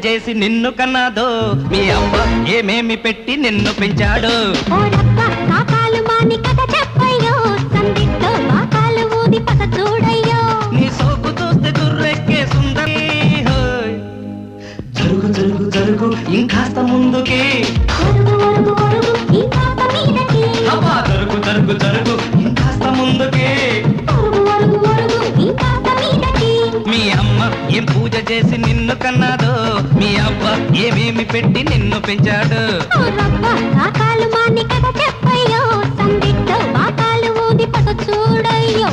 చేసి నిన్ను కన్నాదో మీ అవ్వ ఏమేమి పెట్టి నిన్ను పెంచాడు నీ సోకు చూస్తే దుర్రెక్కే సుందరి జరుగు జరుగు జరుగు ఇంకాస్త ముందుకి జరుగు జరుగు జరుగు ఇంకాస్త ముందుకి మీ అమ్మ ఏం పూజ చేసి నిన్ను కన్నాదో మీ అవ్వ ఏమేమి పెట్టి నిన్ను పెంచాడు చూడయ్యో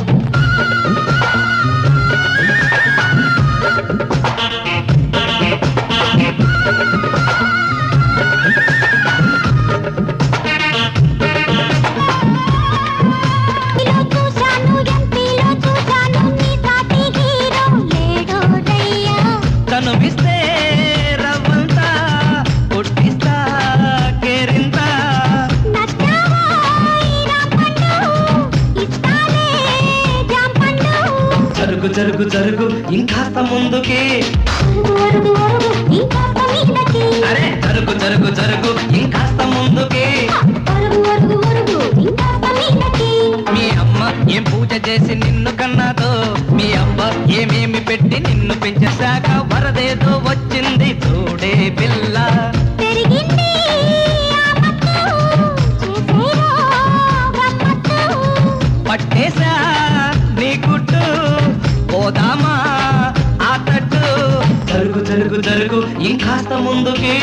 కనుమిస్తే రవ్వంతా పుట్టిస్తా కేరింతా జరుగు జరుగు జరుగు ఇంకాస్త ముందుకి అరే జరుగు జరుగు జరుగు ఇంకాస్త ముందుకి మీ అమ్మ ఏం పూజ చేసి నిన్ను కన్నాదో మీ అవ్వ ఏమేమి పెట్టి నిన్ను పెంచేశాక వరదేదో వచ్చింది చూడే పిల్ల పట్టేశా నీ గుట్టు పోదామా ఆ తట్టు జరుగు జరుగు జరుగు ఇంకాస్త ముందుకి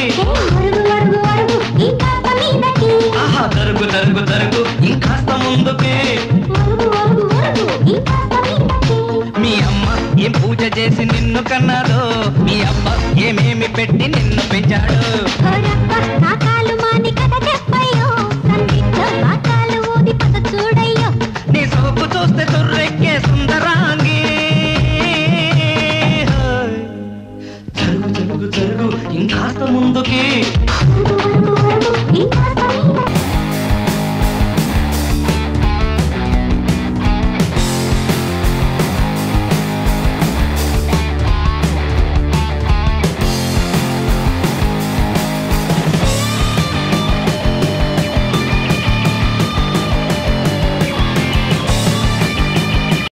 ఆహా జరుగు జరుగు జరుగు ఇంకాస్త ముందుకి మీ అమ్మ ఏం పూజ చేసి నిన్ను కన్నాదో మీ అవ్వ ఏమేమి పెట్టి నిన్ను పెంచాడు నీ సోపు చూస్తే తుర్రెక్కే సుందరాంగి జరుగు జరుగు జరుగు ఇంకాస్త ముందుకి